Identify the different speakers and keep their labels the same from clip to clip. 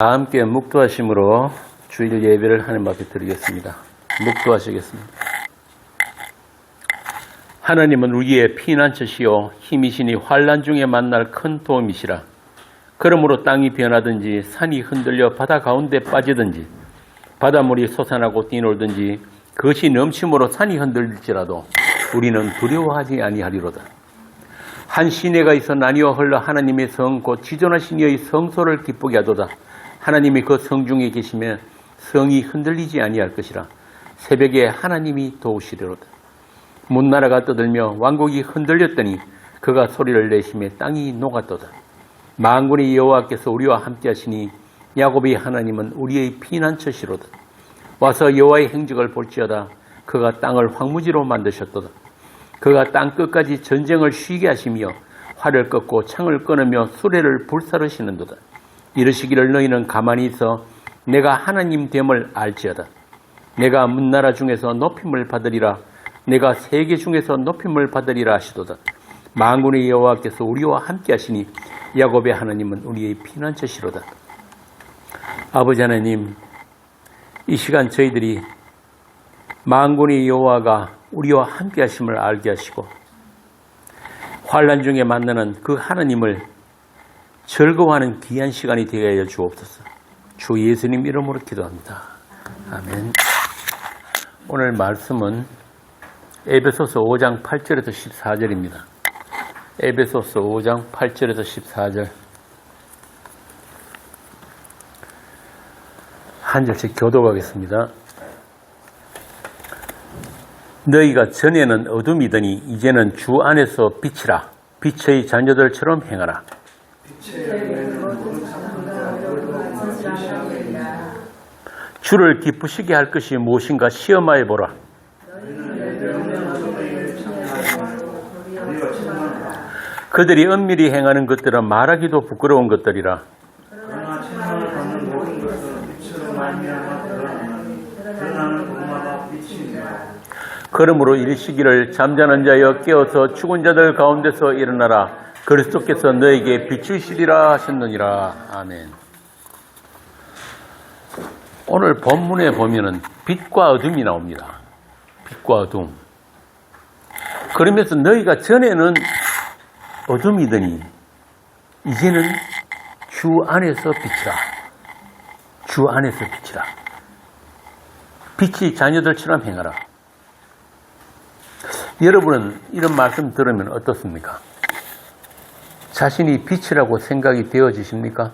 Speaker 1: 다 함께 묵도하심으로 주일 예배를 하나님 앞에 드리겠습니다. 묵도하시겠습니다. 하나님은 우리의 피난처시요 힘이시니 환난 중에 만날 큰 도움이시라. 그러므로 땅이 변하든지 산이 흔들려 바다 가운데 빠지든지 바닷물이 솟아나고 뛰놀든지 그것이 넘침으로 산이 흔들릴지라도 우리는 두려워하지 아니하리로다. 한 시내가 있어 나뉘어 흘러 하나님의 성 곧 지존하신 이의 성소를 기쁘게 하도다. 하나님이 그 성중에 계시며 성이 흔들리지 아니할 것이라. 새벽에 하나님이 도우시리로다. 문나라가 떠들며 왕국이 흔들렸더니 그가 소리를 내시며 땅이 녹았도다. 만군의 여호와께서 우리와 함께 하시니 야곱의 하나님은 우리의 피난처시로다. 와서 여호와의 행적을 볼지어다. 그가 땅을 황무지로 만드셨도다. 그가 땅 끝까지 전쟁을 쉬게 하시며 활을 꺾고 창을 끊으며 수레를 불사르시는도다. 이르시기를 너희는 가만히 있어 내가 하나님 됨을 알지어다. 내가 문나라 중에서 높임을 받으리라. 내가 세계 중에서 높임을 받으리라 하시도다. 만군의 여호와께서 우리와 함께 하시니 야곱의 하나님은 우리의 피난처시로다. 아버지 하나님, 이 시간 저희들이 만군의 여호와가 우리와 함께 하심을 알게 하시고 환난 중에 만나는 그 하나님을 즐거워하는 귀한 시간이 되게 하여 주옵소서. 주 예수님 이름으로 기도합니다. 아멘. 오늘 말씀은 에베소서 5장 8절에서 14절입니다. 에베소서 5장 8절에서 14절 한 절씩 교독하겠습니다. 너희가 전에는 어둠이더니 이제는 주 안에서 빛이라. 빛의 자녀들처럼 행하라. 주를 기쁘시게 할 것이 무엇인가 시험하여 보라. 그들이 은밀히 행하는 것들은 말하기도 부끄러운 것들이라. 그러므로 이르시기를 잠자는 자여 깨어서 죽은 자들 가운데서 일어나라. 그리스도께서 너에게 비추시리라 하셨느니라. 아멘. 오늘 본문에 보면은 빛과 어둠이 나옵니다. 빛과 어둠. 그러면서 너희가 전에는 어둠이더니 이제는 주 안에서 빛이라. 주 안에서 빛이라. 빛이 자녀들처럼 행하라. 여러분은 이런 말씀 들으면 어떻습니까? 자신이 빛이라고 생각이 되어지십니까?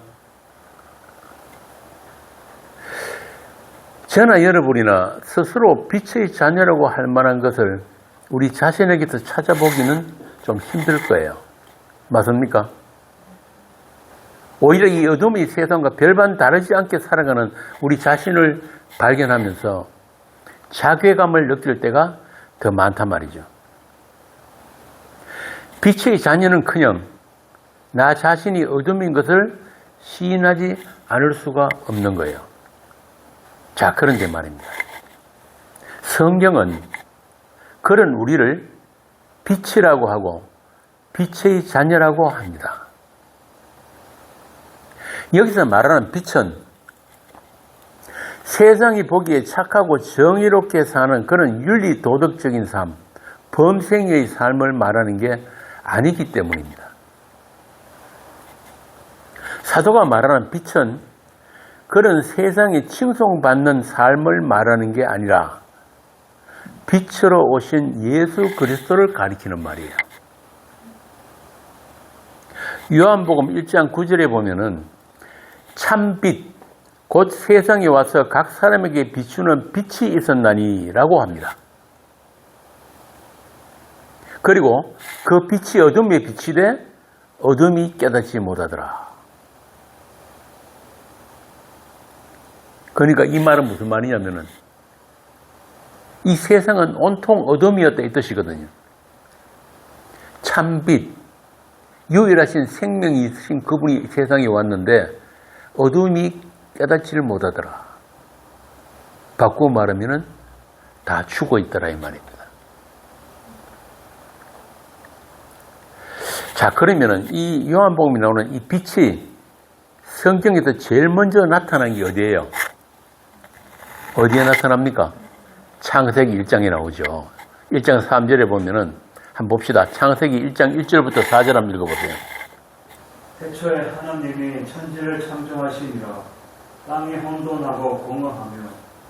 Speaker 1: 저나 여러분이나 스스로 빛의 자녀라고 할 만한 것을 우리 자신에게서 찾아보기는 좀 힘들 거예요. 맞습니까? 오히려 이 어둠의 세상과 별반 다르지 않게 살아가는 우리 자신을 발견하면서 자괴감을 느낄 때가 더 많단 말이죠. 빛의 자녀는커녕 나 자신이 어둠인 것을 시인하지 않을 수가 없는 거예요. 자, 그런데 말입니다. 성경은 그런 우리를 빛이라고 하고 빛의 자녀라고 합니다. 여기서 말하는 빛은 세상이 보기에 착하고 정의롭게 사는 그런 윤리 도덕적인 삶, 범생의 삶을 말하는 게 아니기 때문입니다. 사도가 말하는 빛은 그런 세상에 칭송받는 삶을 말하는 게 아니라 빛으로 오신 예수 그리스도를 가리키는 말이에요. 요한복음 1장 9절에 보면은 참빛 곧 세상에 와서 각 사람에게 비추는 빛이 있었나니 라고 합니다. 그리고 그 빛이 어둠에 비치되 어둠이 깨닫지 못하더라. 그러니까 이 말은 무슨 말이냐면은 이 세상은 온통 어둠이었다 이 뜻이거든요. 참빛, 유일하신 생명이 있으신 그분이 세상에 왔는데 어둠이 깨닫지를 못하더라. 바꾸어 말하면은 다 죽어 있더라 이 말입니다. 자, 그러면은 이 요한복음에 나오는 이 빛이 성경에서 제일 먼저 나타난 게 어디예요? 어디에 나타납니까? 창세기 1장에 나오죠. 1장 3절에 보면은 한번 봅시다. 창세기 1장 1절부터 4절 한번 읽어보세요.
Speaker 2: 태초에 하나님이 천지를 창조하시니라. 땅이 혼돈하고 공허하며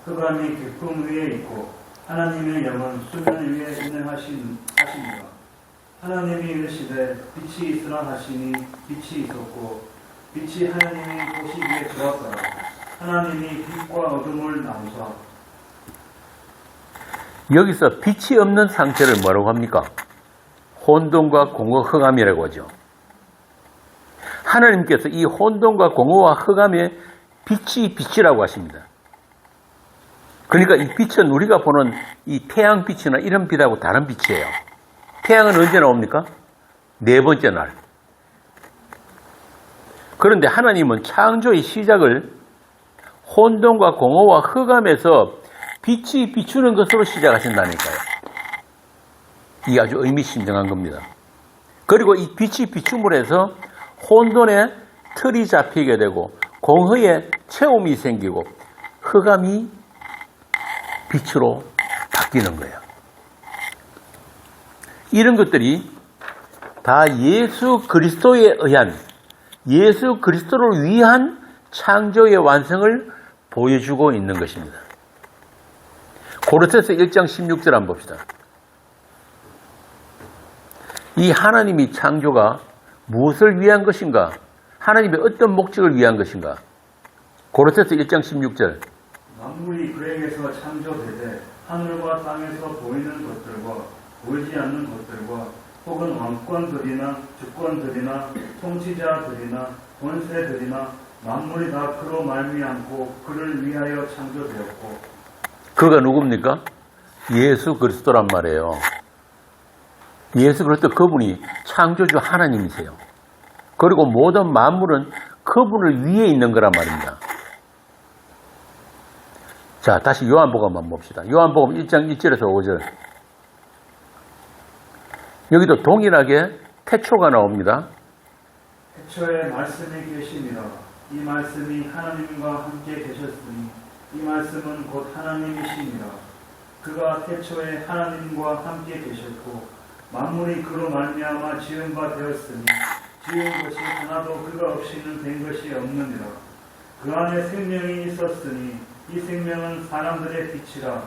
Speaker 2: 흑암이 깊음 위에 있고 하나님의 영은 수면 위에 운행하시니라. 하나님이 이르시되 빛이 있으라 하시니 빛이 있었고 빛이 하나님이 보시기에 좋았더라. 하나님이 빛과 어둠을 나누사.
Speaker 1: 여기서 빛이 없는 상태를 뭐라고 합니까? 혼돈과 공허 흑암이라고 하죠. 하나님께서 이 혼돈과 공허와 흑암에 빛이 빛이라고 하십니다. 그러니까 이 빛은 우리가 보는 이 태양빛이나 이런 빛하고 다른 빛이에요. 태양은 언제 나옵니까? 네 번째 날. 그런데 하나님은 창조의 시작을 혼돈과 공허와 흑암에서 빛이 비추는 것으로 시작하신다니까요. 이게 아주 의미심장한 겁니다. 그리고 이 빛이 비춤으로 해서 혼돈에 틀이 잡히게 되고 공허에 체험이 생기고 흑암이 빛으로 바뀌는 거예요. 이런 것들이 다 예수 그리스도에 의한, 예수 그리스도를 위한 창조의 완성을 보여주고 있는 것입니다. 고린도서 1장 16절 한번 봅시다. 이 하나님이 창조가 무엇을 위한 것인가? 하나님의 어떤 목적을 위한 것인가? 고린도서 1장 16절.
Speaker 2: 만물이 그에게서 창조되되 하늘과 땅에서 보이는 것들과 보이지 않는 것들과 혹은 왕권들이나 주권들이나 통치자들이나 권세들이나 만물이 다 그로 말미암고 그를 위하여 창조되었고.
Speaker 1: 그가 누굽니까? 예수 그리스도란 말이에요. 예수 그리스도 그분이 창조주 하나님이세요. 그리고 모든 만물은 그분을 위에 있는 거란 말입니다. 자, 다시 요한복음 한번 봅시다. 요한복음 1장 1절에서 5절. 여기도 동일하게 태초가 나옵니다.
Speaker 2: 태초에 말씀이 계시니라. 이 말씀이 하나님과 함께 계셨으니 이 말씀은 곧 하나님이시니라. 그가 태초에 하나님과 함께 계셨고 만물이 그로 말미암아 지은 바 되었으니 지은 것이 하나도 그가 없이는 된 것이 없느니라. 그 안에 생명이 있었으니 이 생명은 사람들의 빛이라.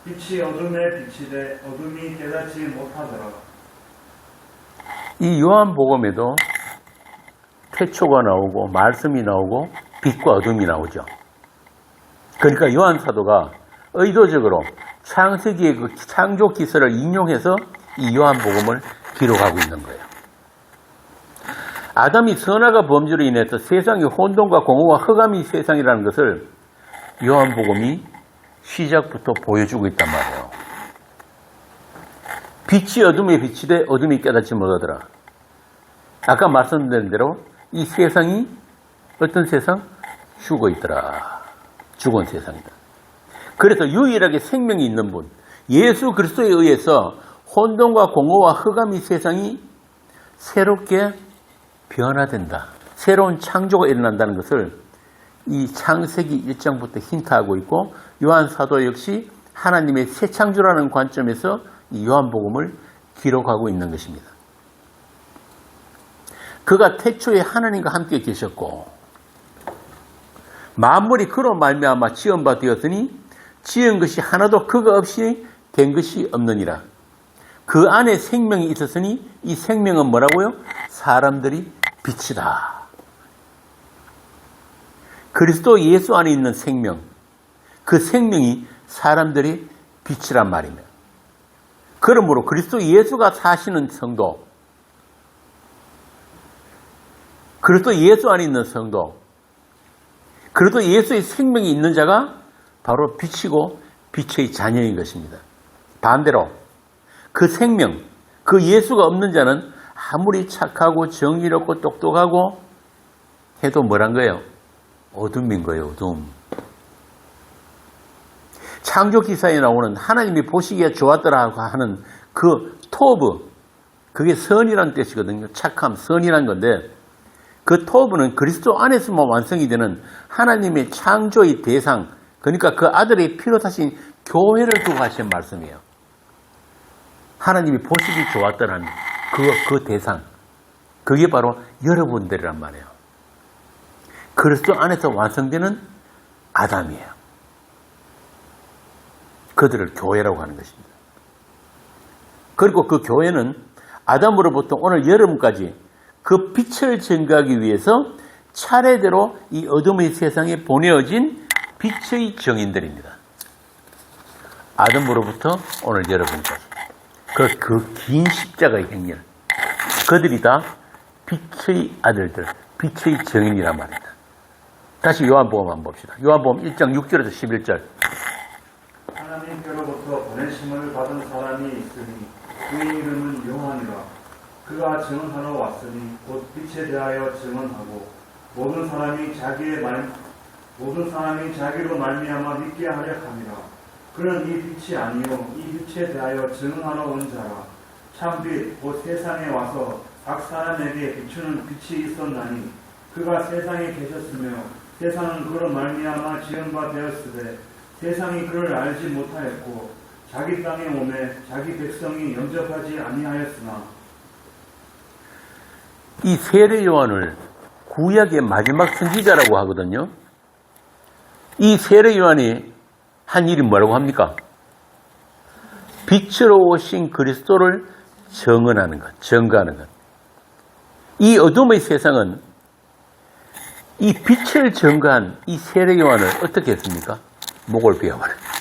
Speaker 2: 빛이 어둠에 비치되 어둠이 깨닫지 못하더라.
Speaker 1: 이 요한복음에도 태초가 나오고 말씀이 나오고 빛과 어둠이 나오죠. 그러니까 요한 사도가 의도적으로 창세기의 그 창조 기설을 인용해서 이 요한복음을 기록하고 있는 거예요. 아담이 선악과 범죄로 인해서 세상의 혼돈과 공허와 흑암이 세상이라는 것을 요한복음이 시작부터 보여주고 있단 말이에요. 빛이 어둠에 비치되 어둠이 깨닫지 못하더라. 아까 말씀드린 대로 이 세상이 어떤 세상? 죽어 있더라. 죽은 세상이다. 그래서 유일하게 생명이 있는 분, 예수 그리스도에 의해서 혼돈과 공허와 흑암이 세상이 새롭게 변화된다. 새로운 창조가 일어난다는 것을 이 창세기 1장부터 힌트하고 있고 요한 사도 역시 하나님의 새 창조라는 관점에서 이 요한복음을 기록하고 있는 것입니다. 그가 태초에 하나님과 함께 계셨고 만물이 그로 말미암아 지은 바 되었으니 지은 것이 하나도 그가 없이 된 것이 없느니라. 그 안에 생명이 있었으니 이 생명은 뭐라고요? 사람들이 빛이다. 그리스도 예수 안에 있는 생명, 그 생명이 사람들이 빛이란 말입니다. 그러므로 그리스도 예수가 사시는 성도, 그리스도 예수 안에 있는 성도, 그리스도 예수의 생명이 있는 자가 바로 빛이고 빛의 자녀인 것입니다. 반대로 그 생명, 그 예수가 없는 자는 아무리 착하고 정의롭고 똑똑하고 해도 뭐란 거예요? 어둠인 거예요, 어둠. 창조 기사에 나오는 하나님이 보시기에 좋았더라 하는 그 토브, 그게 선이란 뜻이거든요. 착함, 선이란 건데 그 토부는 그리스도 안에서만 완성이 되는 하나님의 창조의 대상, 그러니까 그 아들의 피로 사신 교회를 두고 하신 말씀이에요. 하나님이 보시기 좋았다는 그 대상, 그게 바로 여러분들이란 말이에요. 그리스도 안에서 완성되는 아담이에요. 그들을 교회라고 하는 것입니다. 그리고 그 교회는 아담으로부터 오늘 여러분까지 그 빛을 증거하기 위해서 차례대로 이 어둠의 세상에 보내어진 빛의 증인들입니다. 아담으로부터 오늘 여러분까지 그 긴 십자가의 행렬, 그들이 다 빛의 아들들, 빛의 증인이란 말입니다. 다시 요한복음 한번 봅시다. 요한복음 1장 6절에서 11절.
Speaker 2: 하나님께로부터 보내심을 받은 사람이 있으니 그의 이름은 요한이라. 그가 증언하러 왔으니 곧 빛에 대하여 증언하고 모든 사람이 자기로 말미암아 믿게 하려 함이라. 그는 이 빛이 아니요 이 빛에 대하여 증언하러 온 자라. 참빛 곧 세상에 와서 각 사람에게 비추는 빛이 있었나니 그가 세상에 계셨으며 세상은 그로 말미암아 지은 바 되었으되 세상이 그를 알지 못하였고 자기 땅에 오매 자기 백성이 영접하지 아니하였으나.
Speaker 1: 이 세례 요한을 구약의 마지막 선지자라고 하거든요. 이 세례 요한이 한 일이 뭐라고 합니까? 빛으로 오신 그리스도를 증언하는 것, 증거하는 것. 이 어둠의 세상은 이 빛을 증거한 이 세례 요한을 어떻게 했습니까? 목을 베어버렸어요.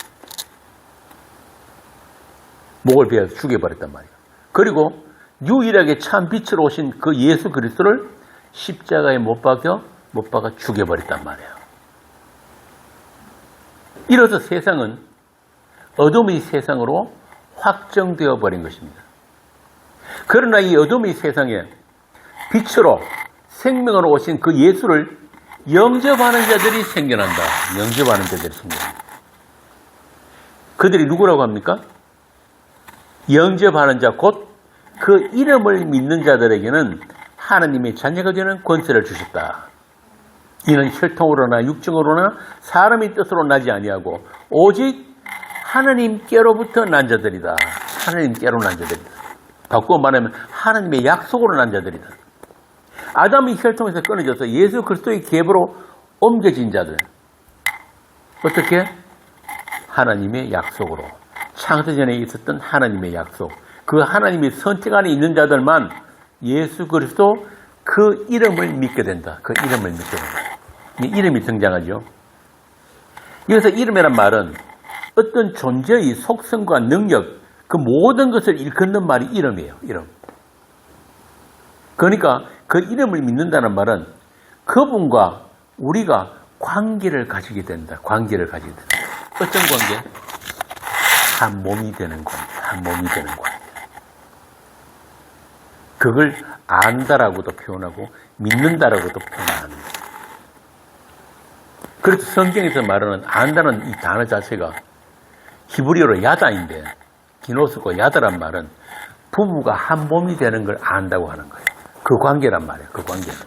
Speaker 1: 목을 베어 죽여버렸단 말이에요. 그리고 유일하게 참 빛으로 오신 그 예수 그리스도를 십자가에 못 박아 죽여버렸단 말이에요. 이로써 세상은 어둠의 세상으로 확정되어 버린 것입니다. 그러나 이 어둠의 세상에 빛으로 생명으로 오신 그 예수를 영접하는 자들이 생겨난다. 영접하는 자들이 생겨난다. 그들이 누구라고 합니까? 영접하는 자, 곧 그 이름을 믿는 자들에게는 하나님의 자녀가 되는 권세를 주셨다. 이는 혈통으로나 육정으로나 사람의 뜻으로 나지 아니하고 오직 하나님께로부터 난 자들이다. 하나님께로 난 자들이다. 바꾸어 말하면 하나님의 약속으로 난 자들이다. 아담의 혈통에서 끊어져서 예수 그리스도의 계보로 옮겨진 자들. 어떻게? 하나님의 약속으로. 창세전에 있었던 하나님의 약속. 그 하나님의 선택 안에 있는 자들만 예수 그리스도 그 이름을 믿게 된다. 그 이름을 믿게 된다. 이 이름이 등장하죠. 여기서 이름이란 말은 어떤 존재의 속성과 능력, 그 모든 것을 일컫는 말이 이름이에요. 이름. 그러니까 그 이름을 믿는다는 말은 그분과 우리가 관계를 가지게 된다. 관계를 가지게 된다. 어떤 관계? 한 몸이 되는 관계. 한 몸이 되는 관계. 그걸 안다라고도 표현하고 믿는다라고도 표현하는 거예요. 그래서 성경에서 말하는 안다는 이 단어 자체가 히브리어로 야다인데 기노스고 야다란 말은 부부가 한 몸이 되는 걸 안다고 하는 거예요. 그 관계란 말이에요. 그 관계는.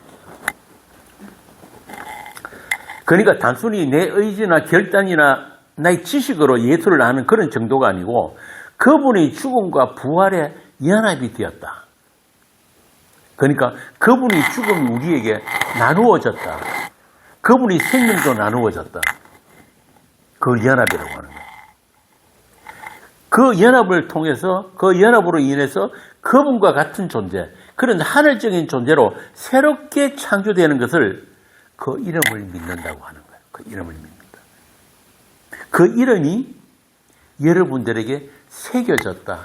Speaker 1: 그러니까 단순히 내 의지나 결단이나 나의 지식으로 예수를 아는 그런 정도가 아니고 그분의 죽음과 부활에 연합이 되었다. 그러니까 그분의 죽음이 우리에게 나누어졌다. 그분의 생명도 나누어졌다. 그 연합이라고 하는 거예요. 그 연합을 통해서 그 연합으로 인해서 그분과 같은 존재, 그런 하늘적인 존재로 새롭게 창조되는 것을 그 이름을 믿는다고 하는 거예요. 그 이름을 믿는다. 그 이름이 여러분들에게 새겨졌다.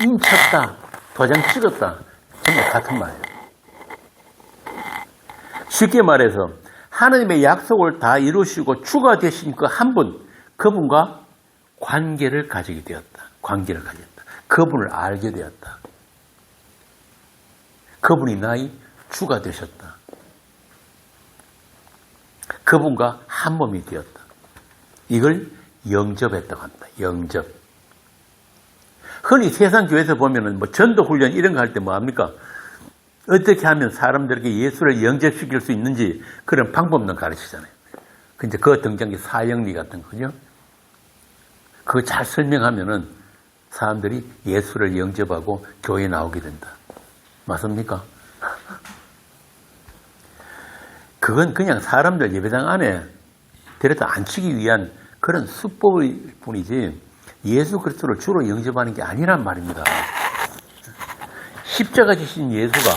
Speaker 1: 인쳤다. 도장 찍었다. 정말 같은 말이에요. 쉽게 말해서 하나님의 약속을 다 이루시고 주가 되신 그 한 분, 그분과 관계를 가지게 되었다. 관계를 가졌다. 그분을 알게 되었다. 그분이 나의 주가 되셨다. 그분과 한 몸이 되었다. 이걸 영접했다고 합니다. 영접. 흔히 세상 교회에서 보면은 전도 훈련 이런 거 할 때 뭐 합니까? 어떻게 하면 사람들에게 예수를 영접시킬 수 있는지 그런 방법도 가르치잖아요. 근데 그 등장이 사형리 같은 거죠. 그거 잘 설명하면은 사람들이 예수를 영접하고 교회에 나오게 된다. 맞습니까? 그건 그냥 사람들 예배당 안에 데려다 앉히기 위한 그런 수법일 뿐이지 예수 그리스도를 주로 영접하는 게 아니란 말입니다. 십자가 지신 예수가,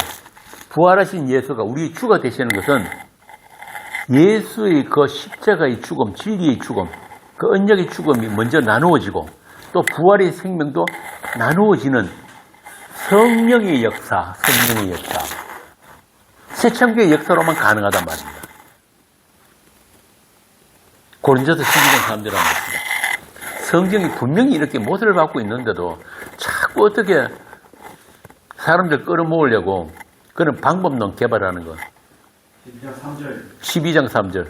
Speaker 1: 부활하신 예수가 우리의 주가 되시는 것은 예수의 그 십자가의 죽음, 진리의 죽음, 그 언약의 죽음이 먼저 나누어지고 또 부활의 생명도 나누어지는 성령의 역사, 성령의 역사, 새창조의 역사로만 가능하단 말입니다. 고린도서 12장 3절 한번 봅시다. 성경이 분명히 이렇게 모델을 받고 있는데도 자꾸 어떻게 사람들 끌어모으려고 그런 방법론 개발하는 것.
Speaker 2: 12장 3절.
Speaker 1: 12장 3절.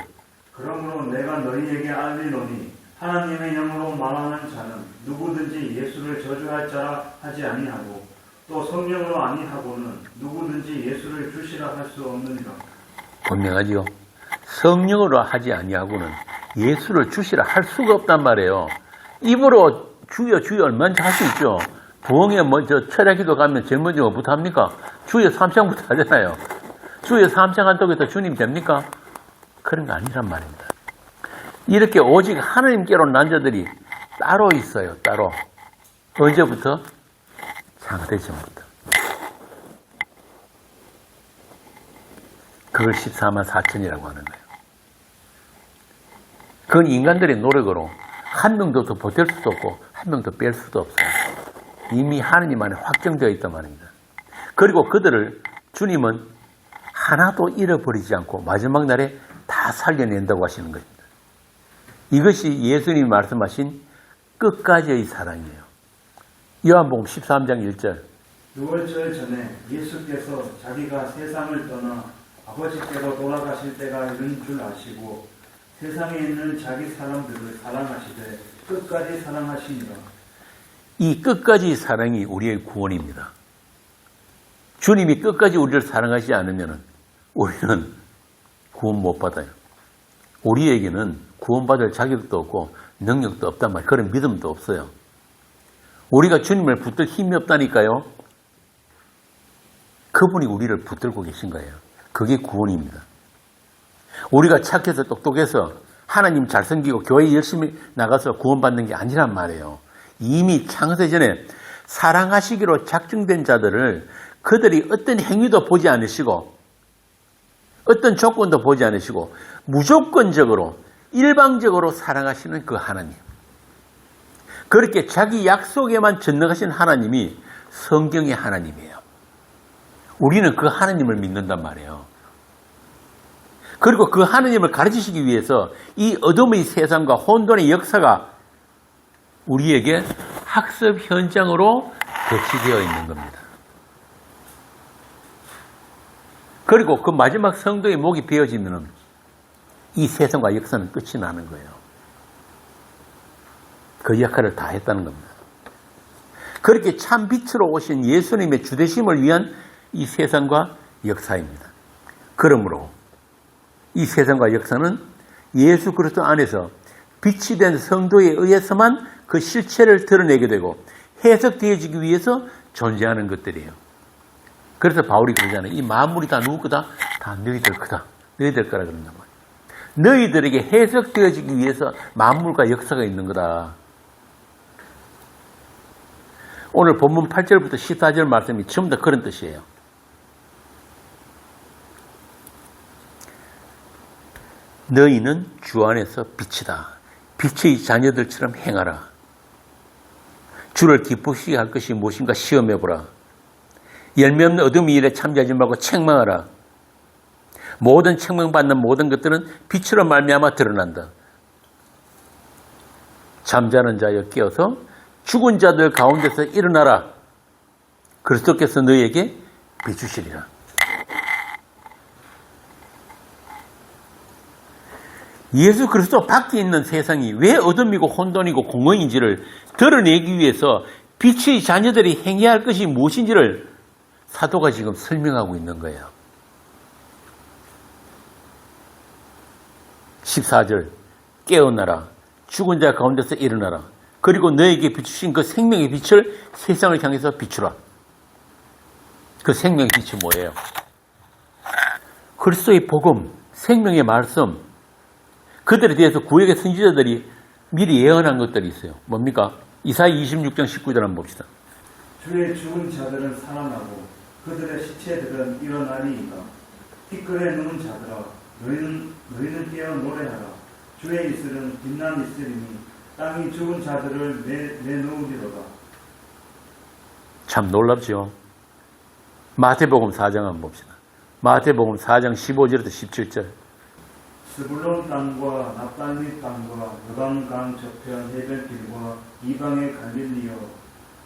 Speaker 2: 그러므로 내가 너희에게 알리노니 하나님의 영으로 말하는 자는 누구든지 예수를 저주할 자라 하지 아니하고 또 성령으로 아니하고는 누구든지 예수를 주시라 할 수 없느니라.
Speaker 1: 분명하지요. 성령으로 하지 아니하고는 예수를 주시라 할 수가 없단 말이에요. 입으로 주여 주여 얼마나 할 수 있죠. 부흥에 먼저 철야기도 가면 제일 먼저 뭐부터 합니까? 주여 삼창부터 하잖아요. 주여 삼창 한다고 해서 주님 됩니까? 그런 거 아니란 말입니다. 이렇게 오직 하나님께로 난 자들이 따로 있어요. 따로. 언제부터? 창세전부터. 그걸 14만 4천이라고 하는 거예요. 그건 인간들의 노력으로 한 명도 더 보탤 수도 없고 한 명도 뺄 수도 없어요. 이미 하느님 안에 확정되어 있단 말입니다. 그리고 그들을 주님은 하나도 잃어버리지 않고 마지막 날에 다 살려낸다고 하시는 것입니다. 이것이 예수님이 말씀하신 끝까지의 사랑이에요. 요한복음 13장 1절.
Speaker 2: 6월절 전에 예수께서 자기가 세상을 떠나 아버지께로 돌아가실 때가 이른 줄 아시고 세상에 있는 자기 사람들을 사랑하시되 끝까지 사랑하시니라. 이
Speaker 1: 끝까지 사랑이 우리의 구원입니다. 주님이 끝까지 우리를 사랑하지 않으면 우리는 구원 못 받아요. 우리에게는 구원받을 자격도 없고 능력도 없단 말이에요. 그런 믿음도 없어요. 우리가 주님을 붙들 힘이 없다니까요. 그분이 우리를 붙들고 계신 거예요. 그게 구원입니다. 우리가 착해서 똑똑해서 하나님 잘 섬기고 교회 열심히 나가서 구원받는 게 아니란 말이에요. 이미 창세전에 사랑하시기로 작정된 자들을 그들이 어떤 행위도 보지 않으시고 어떤 조건도 보지 않으시고 무조건적으로 일방적으로 사랑하시는 그 하나님. 그렇게 자기 약속에만 전능하신 하나님이 성경의 하나님이에요. 우리는 그 하나님을 믿는단 말이에요. 그리고 그 하나님을 가르치시기 위해서 이 어둠의 세상과 혼돈의 역사가 우리에게 학습 현장으로 배치되어 있는 겁니다. 그리고 그 마지막 성도의 목이 베어지면 이 세상과 역사는 끝이 나는 거예요. 그 역할을 다 했다는 겁니다. 그렇게 참 빛으로 오신 예수님의 주되심을 위한 이 세상과 역사입니다. 그러므로 이 세상과 역사는 예수 그리스도 안에서 빛이 된 성도에 의해서만 그 실체를 드러내게 되고 해석되어지기 위해서 존재하는 것들이에요. 그래서 바울이 그러잖아요. 이 만물이 다 누구 거다? 다 너희들 거다. 너희들 거라 그런단 말이에요. 너희들에게 해석되어지기 위해서 만물과 역사가 있는 거다. 오늘 본문 8절부터 14절 말씀이 전부 다 그런 뜻이에요. 너희는 주 안에서 빛이다. 빛의 자녀들처럼 행하라. 주를 기쁘시게 할 것이 무엇인가 시험해보라. 열매 없는 어둠의 일에 참여하지 말고 책망하라. 모든 책망받는 모든 것들은 빛으로 말미암아 드러난다. 잠자는 자여 깨어서 죽은 자들 가운데서 일어나라. 그리스도께서 너희에게 비추시리라. 예수 그리스도 밖에 있는 세상이 왜 어둠이고 혼돈이고 공허인지를 드러내기 위해서 빛의 자녀들이 행해야 할 것이 무엇인지를 사도가 지금 설명하고 있는 거예요. 14절 깨어나라 죽은 자 가운데서 일어나라 그리고 너에게 비추신 그 생명의 빛을 세상을 향해서 비추라. 그 생명의 빛이 뭐예요? 그리스도의 복음, 생명의 말씀, 그들에 대해서 구약의 선지자들이 미리 예언한 것들이 있어요. 뭡니까? 이사야 26장 19절 한번 봅시다.
Speaker 2: 주의 죽은 자들은 살아나고 그들의 시체들은 일어나리이다. 티끌에 누운 자들아 너희는 깨어 노래하라. 주의 이슬은 빛난 이슬이니 땅이 죽은 자들을 내놓으리로다.
Speaker 1: 참 놀랍죠. 마태복음 4장 한번 봅시다. 마태복음 4장 15절부터 17절.
Speaker 2: 스불론 땅과 납달리 땅과 요단강 저편 해변길과 이방의 갈릴리여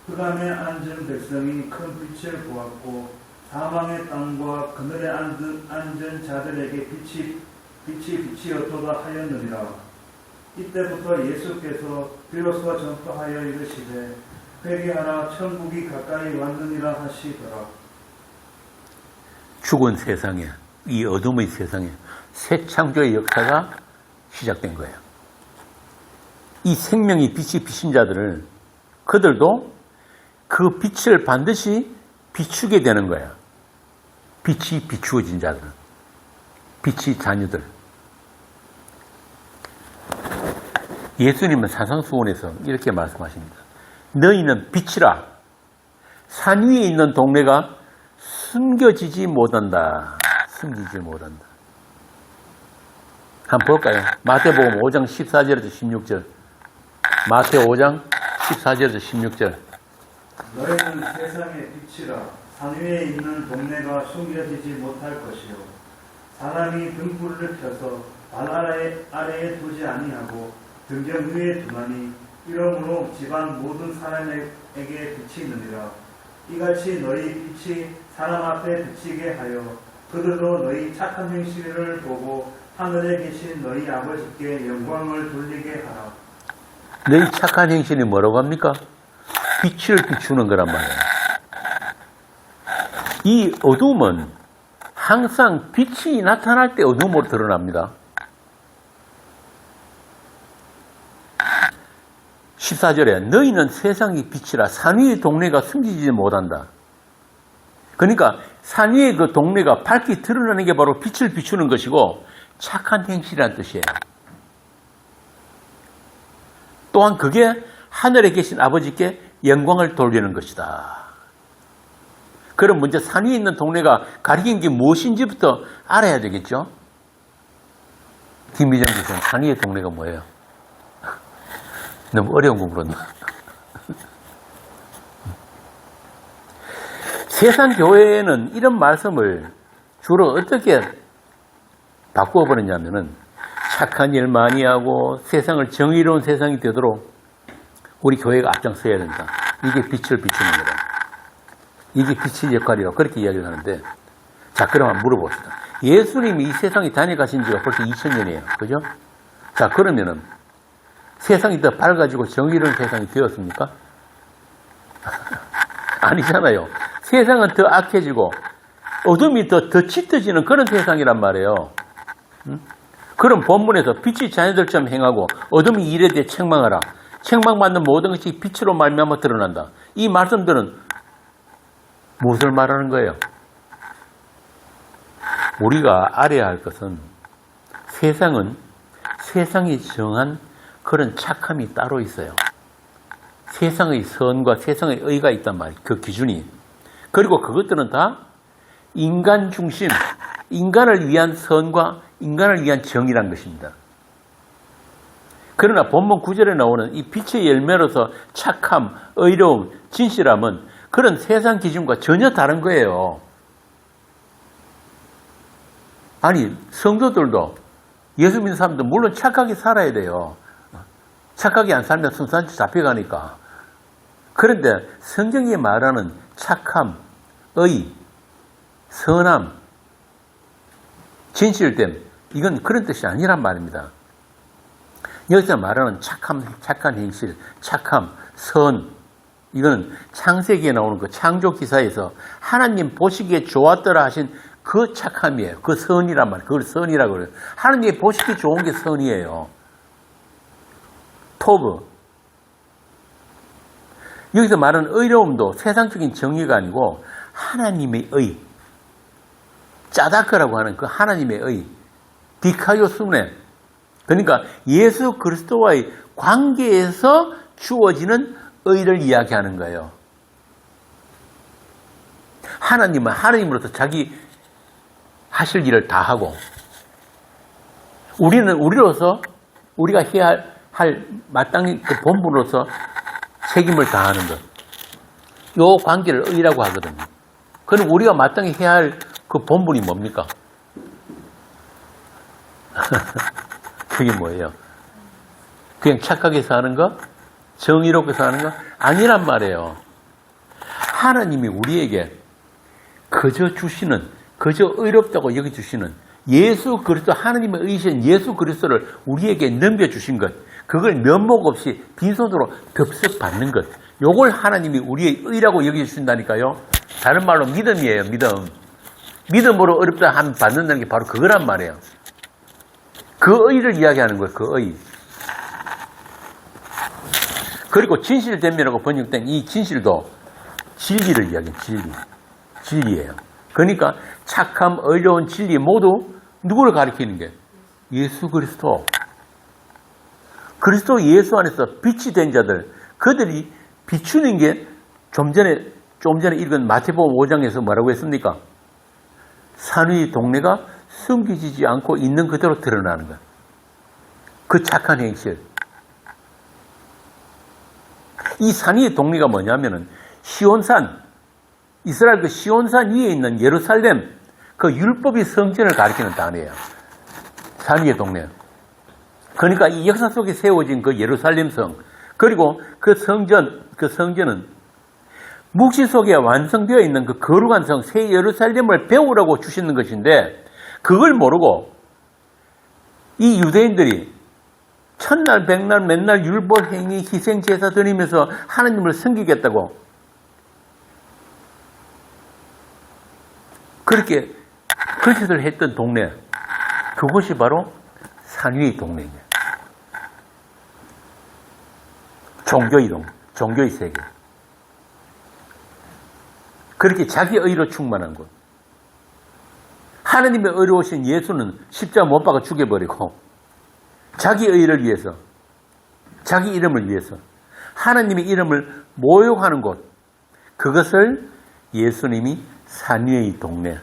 Speaker 2: 흑암에 앉은 백성이 큰 빛을 보았고 사망의 땅과 그늘에 앉은 자들에게 빛이 어토다 하였느니라. 이때부터 예수께서 비로소 전파하여 이르시되 회개하라 천국이 가까이 왔느니라 하시더라.
Speaker 1: 죽은 세상에, 이 어둠의 세상에 새 창조의 역사가 시작된 거예요. 이 생명이 빛이 비친 자들을 그들도 그 빛을 반드시 비추게 되는 거예요. 빛이 비추어진 자들은, 빛이 자녀들. 예수님은 산상수훈에서 이렇게 말씀하십니다. 너희는 빛이라. 산 위에 있는 동네가 숨겨지지 못한다. 숨기지 못한다. 한번 볼까요? 마태복음 5장 14절에서 16절. 마태 5장 14절에서 16절.
Speaker 2: 너희는 세상의 빛이라. 산 위에 있는 동네가 숨겨지지 못할 것이요 사람이 등불을 펴서 발 아래에 두지 아니하고 등경 위에 두나니 이러므로 집안 모든 사람에게 빛이 있느니라. 이같이 너희 빛이 사람 앞에 비치게 하여 그들도 너희 착한 행실을 보고 하늘에 계신 너희 아버지께 영광을 돌리게 하라.
Speaker 1: 너희 착한 행실이 뭐라고 합니까? 빛을 비추는 거란 말이에요. 이 어둠은 항상 빛이 나타날 때 어둠으로 드러납니다. 14절에 너희는 세상의 빛이라 산 위의 동네가 숨기지 못한다. 그러니까 산 위의 그 동네가 밝게 드러나는 게 바로 빛을 비추는 것이고 착한 행실이라는 뜻이에요. 또한 그게 하늘에 계신 아버지께 영광을 돌리는 것이다. 그럼 먼저 산 위에 있는 동네가 가리킨 게 무엇인지부터 알아야 되겠죠? 김미정 교수는 산 위의 동네가 뭐예요? 너무 어려운 거 물었나? 세상 교회에는 이런 말씀을 주로 어떻게 바꾸어버렸냐면은 착한 일 많이 하고 세상을 정의로운 세상이 되도록 우리 교회가 앞장서야 된다. 이게 빛을 비추는 거다. 이게 빛의 역할이라고 그렇게 이야기를 하는데, 자, 그럼 한번 물어봅시다. 예수님이 이 세상에 다녀가신 지가 벌써 2000년이에요. 그죠? 자, 그러면은 세상이 더 밝아지고 정의로운 세상이 되었습니까? 아니잖아요. 세상은 더 악해지고 어둠이 더 짙어지는 그런 세상이란 말이에요. 그럼 본문에서 빛이 자녀들처럼 행하고 어둠이 일에 대해 책망하라. 책망받는 모든 것이 빛으로 말미암아 드러난다. 이 말씀들은 무엇을 말하는 거예요? 우리가 알아야 할 것은 세상은 세상이 정한 그런 착함이 따로 있어요. 세상의 선과 세상의 의가 있단 말이에요. 그 기준이. 그리고 그것들은 다 인간 중심, 인간을 위한 선과 인간을 위한 정의란 것입니다. 그러나 본문 9절에 나오는 이 빛의 열매로서 착함, 의로움, 진실함은 그런 세상 기준과 전혀 다른 거예요. 아니, 성도들도 예수 믿는 사람도 물론 착하게 살아야 돼요. 착하게 안 살면 순산지 잡혀가니까. 그런데 성경이 말하는 착함, 의, 선함, 진실됨, 이건 그런 뜻이 아니란 말입니다. 여기서 말하는 착한 행실, 착함, 선, 이거는 창세기에 나오는 그 창조 기사에서 하나님 보시기에 좋았더라 하신 그 착함이에요. 그 선이란 말이에요. 그걸 선이라고 그래요. 하나님이 보시기 좋은 게 선이에요. 토브. 여기서 말하는 의로움도 세상적인 정의가 아니고 하나님의 의. 짜다크라고 하는 그 하나님의 의. 디카요 순회. 그러니까 예수 그리스도와의 관계에서 주어지는 의를 이야기하는 거예요. 하나님은 하나님으로서 자기 하실 일을 다 하고 우리는 우리로서 우리가 해야 할 마땅히 그 본분으로서 책임을 다하는 것. 요 관계를 의라고 하거든요. 그럼 우리가 마땅히 해야 할 그 본분이 뭡니까? 그게 뭐예요? 그냥 착하게 사는 거? 정의롭게 사는 거? 아니란 말이에요. 하나님이 우리에게 그저 주시는, 그저 의롭다고 여겨주시는 예수 그리스도, 하나님의 의신 예수 그리스도를 우리에게 넘겨주신 것, 그걸 면목 없이 빈손으로 덥석 받는 것, 요걸 하나님이 우리의 의라고 여겨주신다니까요. 다른 말로 믿음이에요. 믿음으로 어렵다 하면 받는다는 게 바로 그거란 말이에요. 그 의를 이야기하는 거예요. 그 의. 그리고 진실됨이라고 번역된 이 진실도 진리를 이야기해요. 진리예요. 그러니까 착함, 의로운 진리 모두 누구를 가리키는 게? 예수 그리스도. 그리스도 예수 안에서 빛이 된 자들, 그들이 비추는 게 조금 전에 읽은 마태복음 5장에서 뭐라고 했습니까? 산의 동네가 숨기지지 않고 있는 그대로 드러나는 것. 그 착한 행실. 이 산의 동네가 뭐냐면은 시온산, 이스라엘 그 시온산 위에 있는 예루살렘, 그 율법의 성전을 가리키는 단어예요. 산의 동네. 그러니까 이 역사 속에 세워진 그 예루살렘 성, 그리고 그 성전은 묵시 속에 완성되어 있는 그 거룩한 성, 새 예루살렘을 배우라고 주시는 것인데, 그걸 모르고 이 유대인들이 천날, 백날, 맨날 율법 행위, 희생 제사 드리면서 하나님을 섬기겠다고 그렇게 그짓을 했던 동네, 그곳이 바로 산위의 동네입니다. 종교의 세계. 그렇게 자기 의로 충만한 곳. 하나님의 의로우신 예수는 십자가 못 박아 죽여버리고 자기 의를 위해서, 자기 이름을 위해서 하나님의 이름을 모욕하는 곳, 그것을 예수님이 산위의 동네,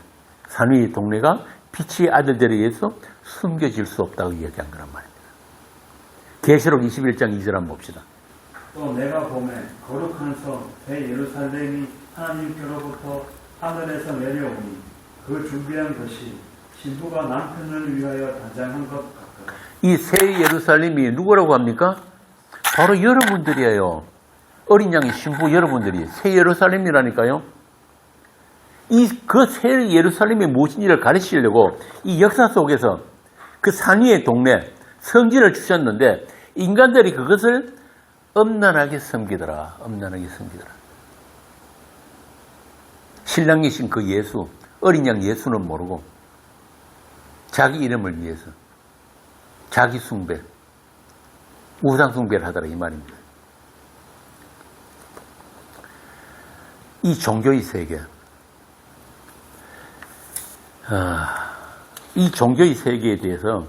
Speaker 1: 산위의 동네가 빛의 아들들에 의해서 숨겨질 수 없다고 이야기한 거란 말입니다. 계시록 21장 2절 한번 봅시다.
Speaker 2: 또 내가 보매 거룩한 성 새 예루살렘이 하나님께로부터 하늘에서 내려오니 그 준비한 것이 신부가 남편을 위하여 단장한 것 같더라.
Speaker 1: 이 새 예루살렘이 누구라고 합니까? 바로 여러분들이에요. 어린 양의 신부 여러분들이 새 예루살렘이라니까요. 그 새 예루살렘이 무엇인지를 가르치려고 이 역사 속에서 그 산위의 동네 성전을 주셨는데 인간들이 그것을 엄난하게 섬기더라. 신랑이신 그 예수, 어린 양 예수는 모르고 자기 이름을 위해서 자기 숭배, 우상 숭배를 하더라 이 말입니다. 이 종교의 세계, 이 종교의 세계에 대해서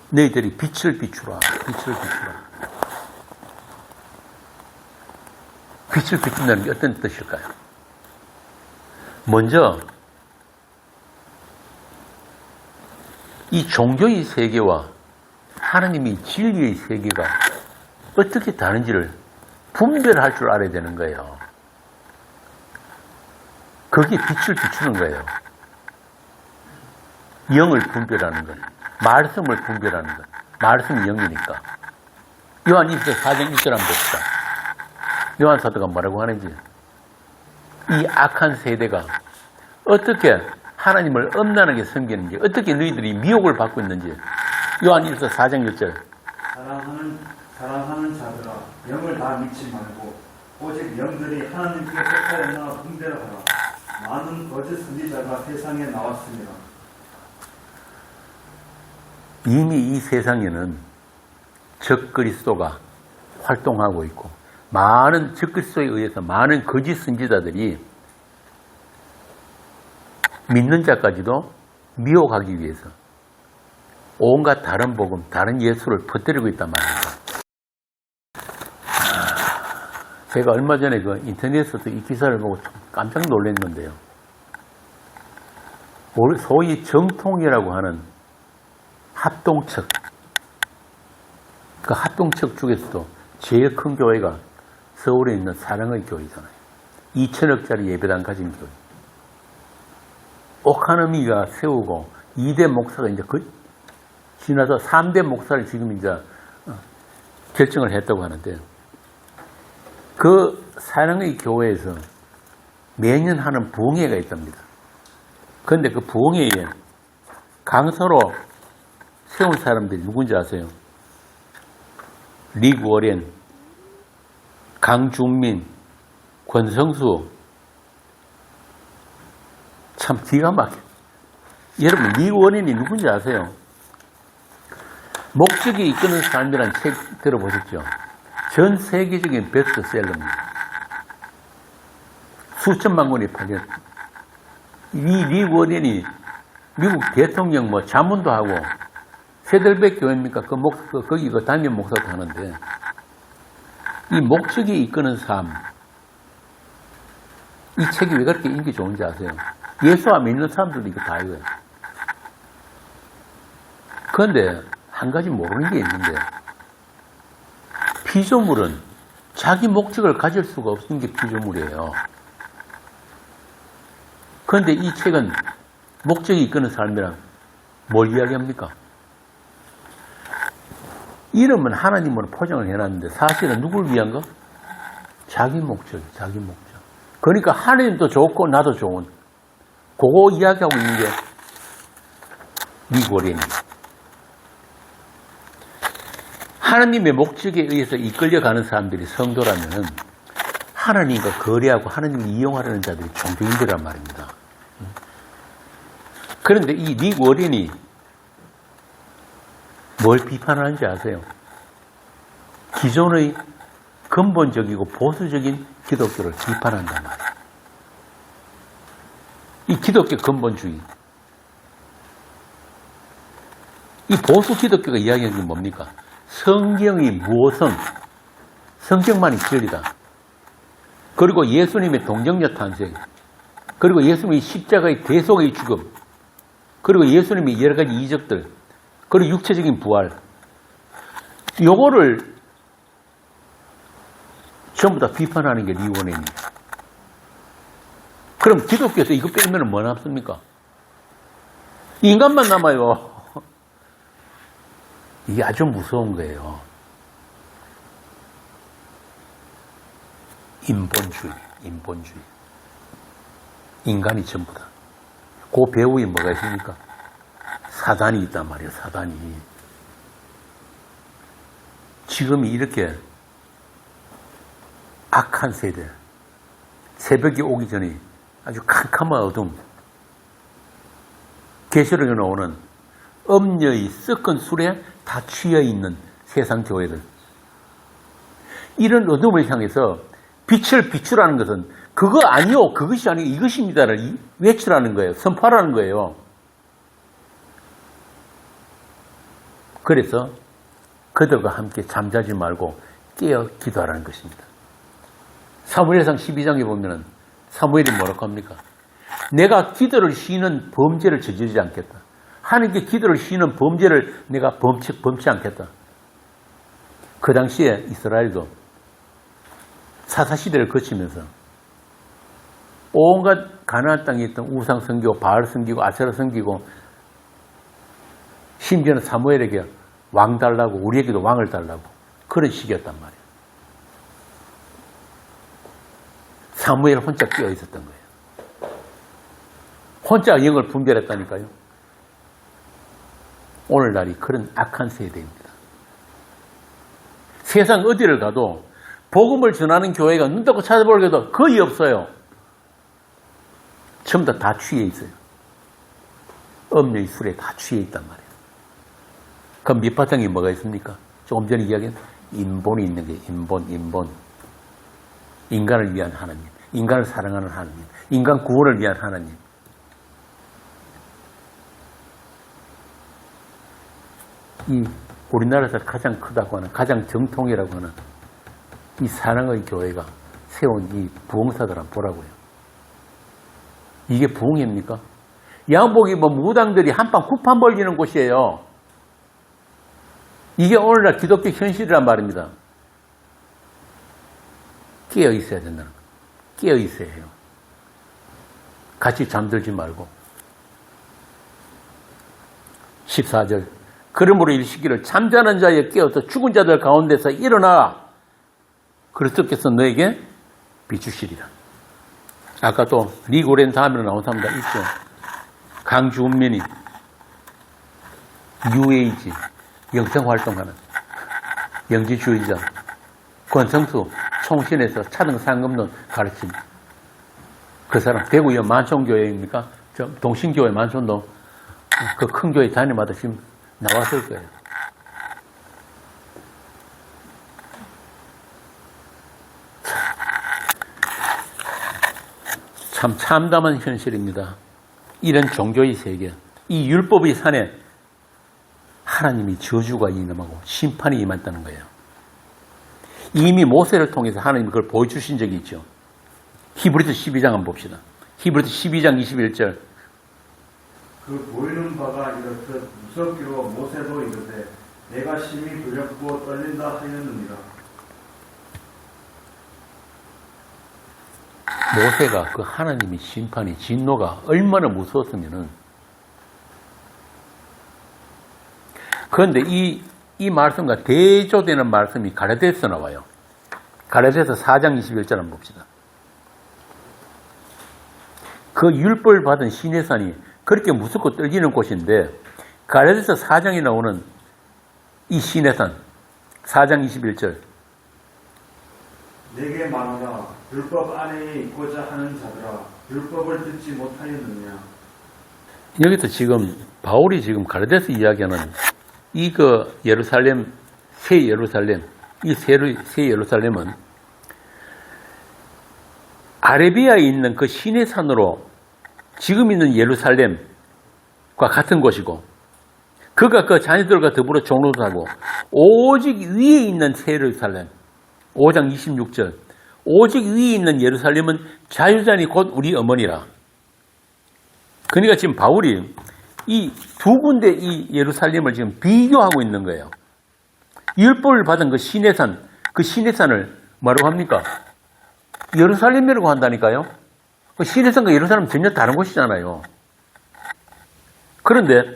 Speaker 1: 너희들이 빛을 비추라. 빛을 비춘다는 게 어떤 뜻일까요? 먼저 이 종교의 세계와 하나님의 진리의 세계가 어떻게 다른지를 분별할 줄 알아야 되는 거예요. 거기에 빛을 비추는 거예요. 영을 분별하는 것, 말씀을 분별하는 것. 말씀이 영이니까. 요한 1서 4장 1절 한번 봅시다. 요한 사도가 뭐라고 하는지. 이 악한 세대가 어떻게 하나님을 엄난하게 섬기는지, 어떻게 너희들이 미혹을 받고 있는지. 요한 1서 4장 1절.
Speaker 2: 사랑하는 자들아, 영을 다 믿지 말고 오직 영들이 하나님께 속하였나 분별하라. 많은 거짓 선지자가 세상에 나왔습니다.
Speaker 1: 이미 이 세상에는 적그리스도가 활동하고 있고 많은 적그리스도에 의해서 많은 거짓 선지자들이 믿는 자까지도 미혹하기 위해서 온갖 다른 복음, 다른 예수를 퍼뜨리고 있단 말입니다. 제가 얼마 전에 그 인터넷에서 이 기사를 보고 좀 깜짝 놀랐는데요. 소위 정통이라고 하는 합동측, 그 합동측 중에서도 제일 큰 교회가 서울에 있는 사랑의 교회잖아요. 2천억짜리 예배당 가진 교회. 옥하느미가 세우고 2대 목사가 이제 지나서 3대 목사를 지금 이제 결정을 했다고 하는데, 그 사랑의 교회에서 매년 하는 부흥회가 있답니다. 그런데 그 부흥회에 강서로 세운 사람들이 누군지 아세요? 릭 워렌, 강준민, 권성수. 참 기가 막혀. 여러분, 릭 워렌이 누군지 아세요? 목적이 이끄는 사람이라는 책 들어보셨죠? 전 세계적인 베스트셀러입니다. 수천만 권이 팔렸. 이 릭 워렌이 미국 대통령 자문도 하고, 페들백 교회입니까? 거기 그 담임 목사도 하는데, 이 목적이 이끄는 삶, 이 책이 왜 그렇게 인기 좋은지 아세요? 예수 안 믿는 사람들도 이거 다 이거예요. 그런데 한 가지 모르는 게 있는데, 피조물은 자기 목적을 가질 수가 없는 게 피조물이에요. 그런데 이 책은 목적이 이끄는 삶이랑 뭘 이야기합니까? 이름은 하나님으로 포장을 해놨는데 사실은 누굴 위한가? 자기 목적, 자기 목적. 그러니까 하나님도 좋고 나도 좋은, 그거 이야기하고 있는 게 미고리입니다. 하나님의 목적에 의해서 이끌려가는 사람들이 성도라면 하나님과 거래하고 하나님을 이용하려는 자들이 종교인들이란 말입니다. 그런데 이 릭 워렌이 뭘 비판하는지 아세요? 기존의 근본적이고 보수적인 기독교를 비판한단 말이에요. 이 기독교 근본주의. 이 보수 기독교가 이야기하는 게 뭡니까? 성경이 무엇은 성경만이 진리다. 그리고 예수님의 동정녀 탄생, 그리고 예수님의 십자가의 대속의 죽음, 그리고 예수님의 여러 가지 이적들, 그리고 육체적인 부활, 요거를 전부 다 비판하는 게 릭 워렌입니다. 그럼 기독교에서 이거 빼면 뭐 남습니까? 인간만 남아요. 이게 아주 무서운 거예요. 인본주의. 인간이 전부다. 그 배후에 뭐가 있습니까? 사단이 있단 말이에요, 사단이. 지금이 이렇게 악한 세대, 새벽이 오기 전에 아주 캄캄한 어둠, 계시록에 나오는 음녀의 썩은 술에 다 취해있는 세상 교회들. 이런 어둠을 향해서 빛을 비추라는 것은 그거 아니요, 그것이 아니고 이것입니다를 외치라는 거예요. 선포하라는 거예요. 그래서 그들과 함께 잠자지 말고 깨어 기도하라는 것입니다. 사무엘상 12장에 보면은 사무엘이 뭐라고 합니까? 내가 기도를 쉬는 범죄를 저지르지 않겠다. 하나님께 기도를 쉬는 범죄를 내가 범치 않겠다. 그 당시에 이스라엘도 사사시대를 거치면서 온갖 가나안 땅에 있던 우상 섬기고 바알 섬기고 아세라 섬기고, 심지어는 사무엘에게 왕 달라고, 우리에게도 왕을 달라고, 그런 시기였단 말이에요. 사무엘 혼자 끼어 있었던 거예요. 혼자 영을 분별했다니까요. 오늘날이 그런 악한 세대입니다. 세상 어디를 가도 복음을 전하는 교회가 눈 떴고 찾아보려도 거의 없어요. 전부 다 취해 있어요. 음료의 술에 다 취해 있단 말이에요. 그럼 밑바탕에 뭐가 있습니까? 조금 전에 이야기한 인본이 있는 게 인본. 인간을 위한 하나님, 인간을 사랑하는 하나님, 인간 구원을 위한 하나님. 이 우리나라에서 가장 크다고 하는, 가장 정통이라고 하는 이 사랑의 교회가 세운 이 부흥사들 한번 보라고요. 이게 부흥입니까? 양복 입은 무당들이 한방 쿠판 벌리는 곳이에요. 이게 오늘날 기독교 현실이란 말입니다. 깨어 있어야 된다는 거예요. 깨어 있어야 해요. 같이 잠들지 말고. 14절. 그러므로 일시기를 잠자는 자에 깨어서 죽은 자들 가운데서 일어나. 그리스도께서 너에게 비추시리라. 아까 또 리고렌 다음으로 나온 사람들 있죠. 강주은민이 UAG 영성활동하는 영지주의자 권성수 총신에서 차등 상금론 가르침. 그 사람 대구의 만촌교회입니까? 동신교회 만촌도 그 큰 교회 다니마다 지금 나왔을 거예요. 참 참담한 현실입니다. 이런 종교의 세계, 이 율법의 산에 하나님이 저주가 임하고 심판이 임한다는 거예요. 이미 모세를 통해서 하나님이 그걸 보여주신 적이 있죠. 히브리서 12장 한번 봅시다. 히브리서 12장 21절.
Speaker 2: 그 보이는 바가 이렇듯 무섭기로 모세도 이르되 내가 심히 두렵고 떨린다 하였느니라.
Speaker 1: 모세가 그 하나님의 심판이 진노가 얼마나 무서웠으면은, 그런데 이 말씀과 대조되는 말씀이 갈라디아서에 나와요. 갈라디아서 4장 21절 한번 봅시다. 그 율법을 받은 시내산이 그렇게 무섭고 떨리는 곳인데, 갈라디아서 4장에 나오는 이 시내산 4장 21절.
Speaker 2: 내게 말하라 율법 안에 있고자 하는 자들아 율법을 듣지 못하였느냐.
Speaker 1: 여기서 지금 바울이 지금 갈라디아서 이야기하는 예루살렘, 새 예루살렘, 이 새 예루살렘은 아라비아에 있는 그 시내산으로 지금 있는 예루살렘과 같은 곳이고, 그가 그 자녀들과 더불어 종로도 하고, 오직 위에 있는 새 예루살렘, 5장 26절, 오직 위에 있는 예루살렘은 자유자니 곧 우리 어머니라. 그러니까 지금 바울이 이 두 군데 이 예루살렘을 지금 비교하고 있는 거예요. 율법을 받은 그 시내산을 뭐라고 합니까? 예루살렘이라고 한다니까요. 그 시내산과 예루살렘은 전혀 다른 곳이잖아요. 그런데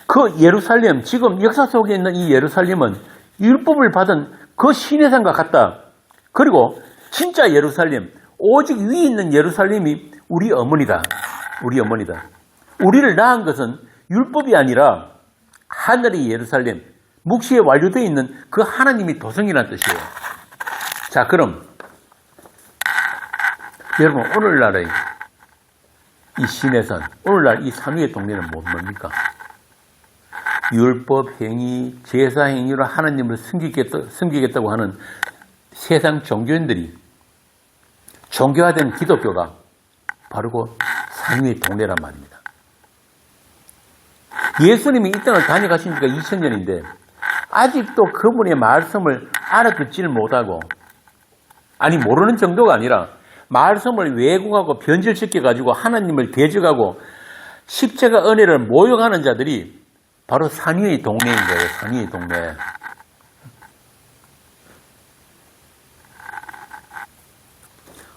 Speaker 1: 그 예루살렘, 지금 역사 속에 있는 이 예루살렘은 율법을 받은 그 시내산과 같다. 그리고 진짜 예루살렘, 오직 위에 있는 예루살렘이 우리 어머니다. 우리 어머니다. 우리를 낳은 것은 율법이 아니라 하늘의 예루살렘, 묵시에 완료되어 있는 그 하나님이 도성이라는 뜻이에요. 자, 그럼 여러분, 오늘날의 이 시내산, 오늘날 이 삼위의 동네는 뭡니까? 율법 행위, 제사 행위로 하나님을 섬기겠다고 하는 세상 종교인들이 종교화된 기독교가 바로 그 삼위의 동네란 말입니다. 예수님이 이 땅을 다녀가신 지가 2000년인데 아직도 그분의 말씀을 알아듣지를 못하고, 아니 모르는 정도가 아니라 말씀을 왜곡하고 변질시켜가지고 하나님을 대적하고 십자가 은혜를 모욕하는 자들이 바로 삼위의 동네인 거예요. 삼위의 동네.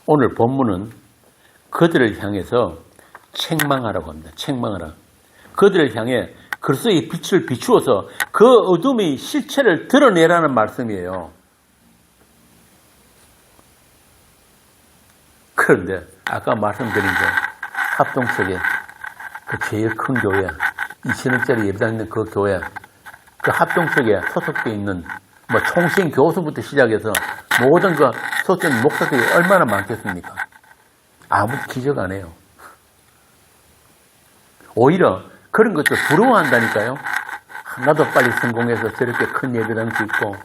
Speaker 1: 오늘 본문은 그들을 향해서 책망하라고 합니다. 책망하라. 그들을 향해 그리스도의 빛을 비추어서 그 어둠의 실체를 드러내라는 말씀이에요. 그런데 아까 말씀드린 그 합동석에 그 제일 큰 교회, 2000원짜리 예배당 있는 그 교회, 그 합동석에 소속되어 있는 뭐 총신 교수부터 시작해서 모든 그 소련 목사들이 얼마나 많겠습니까? 아무도 기적 안 해요. 오히려 그런 것들 부러워한다니까요. 나도 빨리 성공해서 저렇게 큰 예배당도 있고,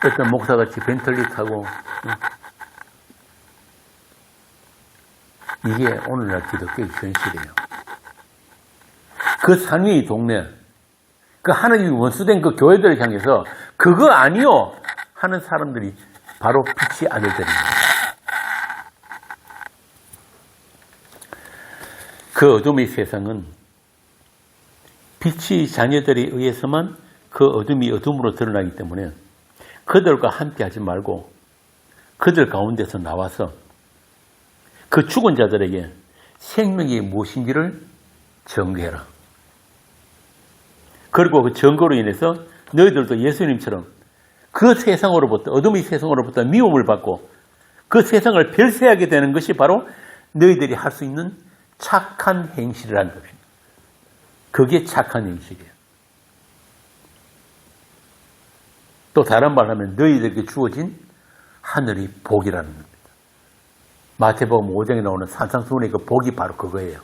Speaker 1: 어떤 목사같이 벤틀리 타고, 이게 오늘날 기독교의 현실이에요. 그 산 위의 동네, 그 하나님이 원수된 그 교회들을 향해서 그거 아니요 하는 사람들이 바로 빛의 아들들입니다. 그 어둠의 세상은 빛의 자녀들에 의해서만 그 어둠이 어둠으로 드러나기 때문에 그들과 함께 하지 말고 그들 가운데서 나와서 그 죽은 자들에게 생명이 무엇인지를 증거해라. 그리고 그 증거로 인해서 너희들도 예수님처럼 그 세상으로부터, 어둠의 세상으로부터 미움을 받고 그 세상을 별세하게 되는 것이 바로 너희들이 할 수 있는 착한 행실이라는 것입니다. 그게 착한 행실이에요. 또 다른 말로 하면 너희들에게 주어진 하늘의 복이라는 겁니다. 마태복음 5장에 나오는 산상수훈의 그 복이 바로 그거예요.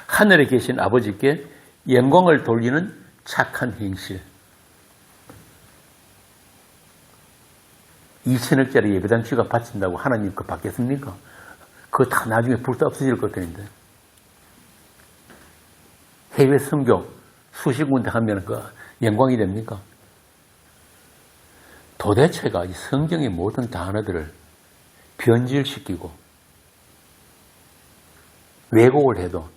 Speaker 1: 하늘에 계신 아버지께 영광을 돌리는 착한 행실. 2천억짜리 예배당 주가 바친다고 하나님 그 받겠습니까? 그거 다 나중에 불타 없어질 것 같은데. 해외 선교 수십 군데 하면 그 영광이 됩니까? 도대체가 이 성경의 모든 단어들을 변질시키고 왜곡을 해도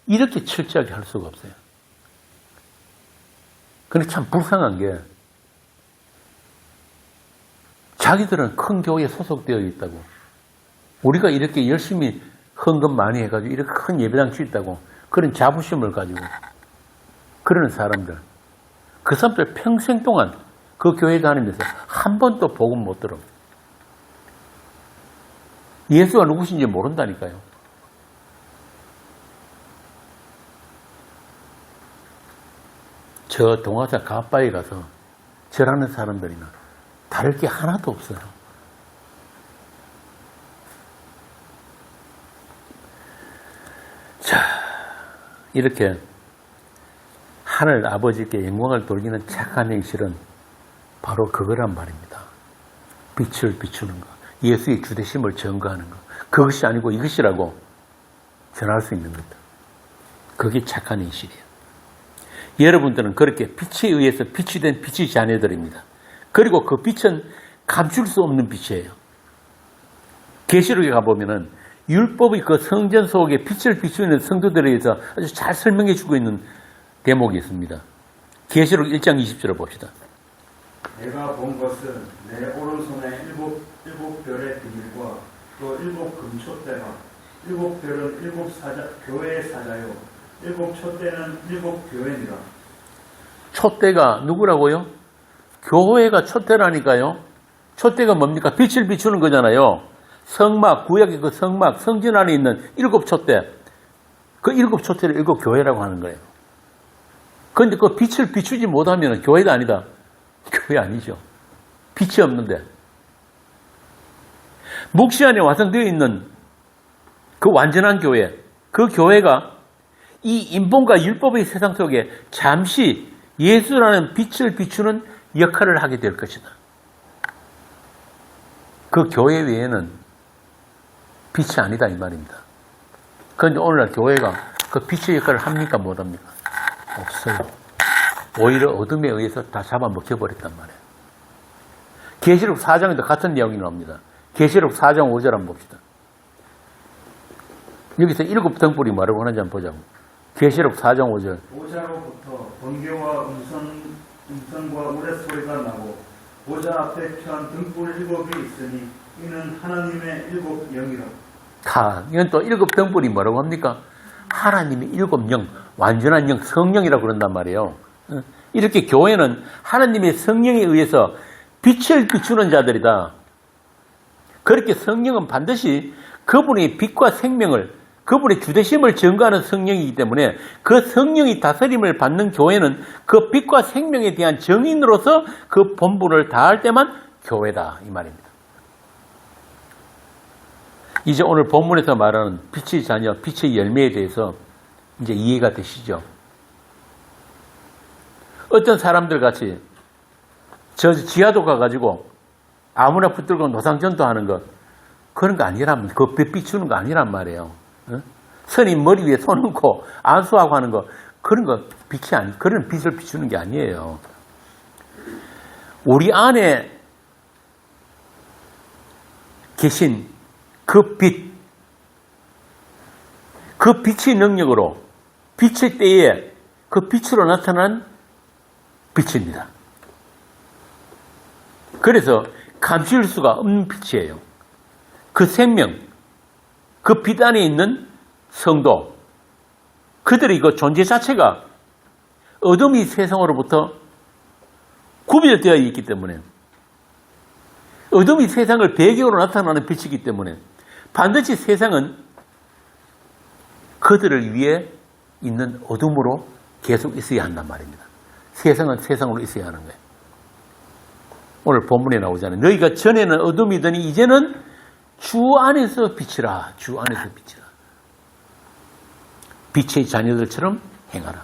Speaker 1: 이렇게 철저하게 할 수가 없어요. 근데 참 불쌍한 게 자기들은 큰 교회에 소속되어 있다고, 우리가 이렇게 열심히 헌금 많이 해가지고 이렇게 큰 예배당 짓다고 그런 자부심을 가지고 그러는 사람들, 그 사람들 평생 동안 그 교회 다니면서 한 번도 복음 못 들어. 예수가 누구신지 모른다니까요. 저 동화사 가빠에 가서 절하는 사람들이나 다를 게 하나도 없어요. 자, 이렇게 하늘 아버지께 영광을 돌리는 착한 행실은 바로 그거란 말입니다. 빛을 비추는 것, 예수의 주되심을 증거하는 것, 그것이 아니고 이것이라고 전할 수 있는 것들, 그게 착한 행실이에요. 여러분들은 그렇게 빛에 의해서 빛이 된 빛의 자녀들입니다. 그리고 그 빛은 감출 수 없는 빛이에요. 계시록에 가보면은 율법의 그 성전 속에 빛을 비추는 성도들에 의해서 아주 잘 설명해 주고 있는 대목이 있습니다. 계시록 1장 20절을 봅시다.
Speaker 2: 내가 본 것은 내 오른손에 일곱 별의 비밀과 또 일곱 금촛대가, 일곱 별은 일곱 교회의 사자요, 일곱 촛대는 일곱 교회니라.
Speaker 1: 촛대가 누구라고요? 교회가 촛대라니까요. 촛대가 뭡니까? 빛을 비추는 거잖아요. 성막, 구약의 그 성막, 성전 안에 있는 일곱 촛대, 그 일곱 촛대를 일곱 교회라고 하는 거예요. 그런데 그 빛을 비추지 못하면 교회가 아니다. 교회 아니죠. 빛이 없는데. 묵시 안에 완성되어 있는 그 완전한 교회, 그 교회가 이 인본과 율법의 세상 속에 잠시 예수라는 빛을 비추는 역할을 하게 될 것이다. 그 교회 외에는 빛이 아니다 이 말입니다. 그런데 오늘날 교회가 그 빛의 역할을 합니까 못합니까? 없어요. 오히려 어둠에 의해서 다 잡아먹혀버렸단 말이에요. 계시록 4장에도 같은 내용이 나옵니다. 계시록 4장 5절 한번 봅시다. 여기서 일곱 등불이 뭐라고 하는지 한번 보자고. 계시록 4장 5절.
Speaker 2: 보좌로부터 번개와 음성과 우레소리가 나고 보좌 앞에 편 등불 일곱이 있으니 이는 하나님의 일곱 영이라.
Speaker 1: 이건 또 일곱 등불이 뭐라고 합니까? 하나님의 일곱 영, 완전한 영, 성령이라고 그런단 말이에요. 이렇게 교회는 하나님의 성령에 의해서 빛을 비추는 자들이다. 그렇게 성령은 반드시 그분의 빛과 생명을 그분의 주되심을 증거하는 성령이기 때문에 그 성령이 다스림을 받는 교회는 그 빛과 생명에 대한 정인으로서 그 본분을 다할 때만 교회다 이 말입니다. 이제 오늘 본문에서 말하는 빛의 자녀, 빛의 열매에 대해서 이제 이해가 되시죠? 어떤 사람들 같이 저 지하도 가가지고 아무나 붙들고 노상전도 하는 것 그런 거 아니란 말이에요. 그 빛 비추는 거 아니란 말이에요. 스님 머리 위에 손 얹고 안수하고 하는 거 그런 거 빛이 아니 그런 빛을 비추는 게 아니에요. 우리 안에 계신 그 빛, 그 빛의 능력으로 빛의 때에 그 빛으로 나타난 빛입니다. 그래서 감출 수가 없는 빛이에요. 그 생명, 그 빛 안에 있는 성도, 그들의 그 존재 자체가 어둠이 세상으로부터 구별되어 있기 때문에 어둠이 세상을 배경으로 나타나는 빛이기 때문에 반드시 세상은 그들을 위해 있는 어둠으로 계속 있어야 한단 말입니다. 세상은 세상으로 있어야 하는 거예요. 오늘 본문에 나오잖아요. 너희가 전에는 어둠이더니 이제는 주 안에서 빛이라. 주 안에서 빛이라. 빛의 자녀들처럼 행하라.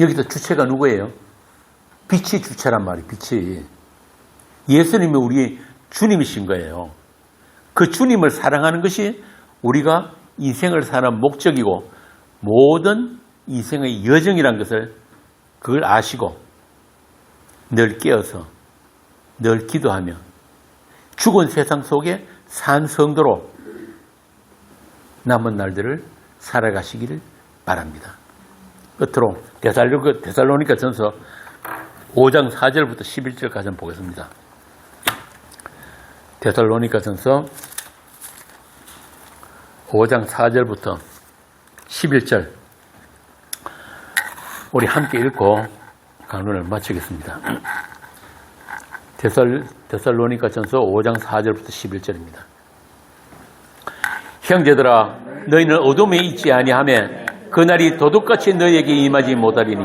Speaker 1: 여기서 주체가 누구예요? 빛이 주체란 말이에요. 빛이. 예수님이 우리 주님이신 거예요. 그 주님을 사랑하는 것이 우리가 인생을 사는 목적이고 모든 인생의 여정이란 것을 그걸 아시고 늘 깨어서 늘 기도하며 죽은 세상 속에 산 성도로 남은 날들을 살아가시기를 바랍니다. 끝으로 데살로니가 전서 5장 4절부터 11절까지 한번 보겠습니다. 데살로니가 전서 5장 4절부터 11절 우리 함께 읽고 강론을 마치겠습니다. 데살로니가 전서 5장 4절부터 11절입니다. 형제들아 너희는 어둠에 있지 아니하며 그날이 도둑같이 너희에게 임하지 못하리니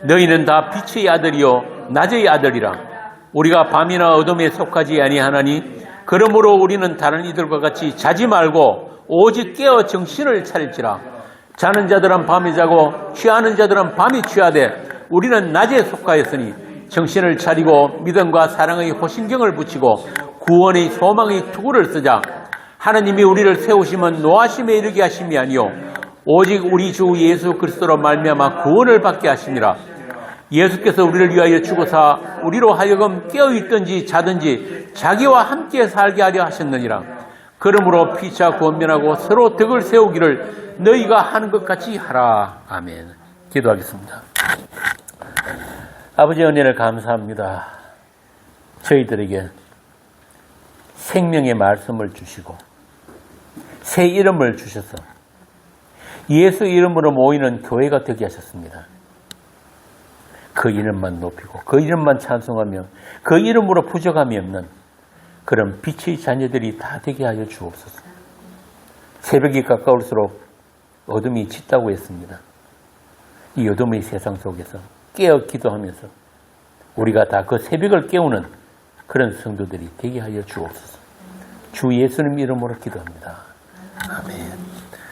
Speaker 1: 너희는 다 빛의 아들이요 낮의 아들이라. 우리가 밤이나 어둠에 속하지 아니하나니 그러므로 우리는 다른 이들과 같이 자지 말고 오직 깨어 정신을 차릴지라. 자는 자들은 밤에 자고 취하는 자들은 밤에 취하되 우리는 낮에 속하였으니 정신을 차리고 믿음과 사랑의 호심경을 붙이고 구원의 소망의 투구를 쓰자. 하나님이 우리를 세우시면 노하심에 이르게 하심이 아니요 오직 우리 주 예수 그리스도로 말미암아 구원을 받게 하심이라. 예수께서 우리를 위하여 죽으사 우리로 하여금 깨어있든지 자든지 자기와 함께 살게 하려 하셨느니라. 그러므로 피차 권면하고 서로 덕을 세우기를 너희가 하는 것 같이 하라. 아멘. 기도하겠습니다. 아버지 은혜를 감사합니다. 저희들에게 생명의 말씀을 주시고 새 이름을 주셔서 예수 이름으로 모이는 교회가 되게 하셨습니다. 그 이름만 높이고 그 이름만 찬송하며 그 이름으로 부족함이 없는 그런 빛의 자녀들이 다 되게 하여 주옵소서. 새벽이 가까울수록 어둠이 짙다고 했습니다. 이 어둠의 세상 속에서 깨어 기도하면서 우리가 다 그 새벽을 깨우는 그런 성도들이 되게 하여 주옵소서. 주 예수님 이름으로 기도합니다.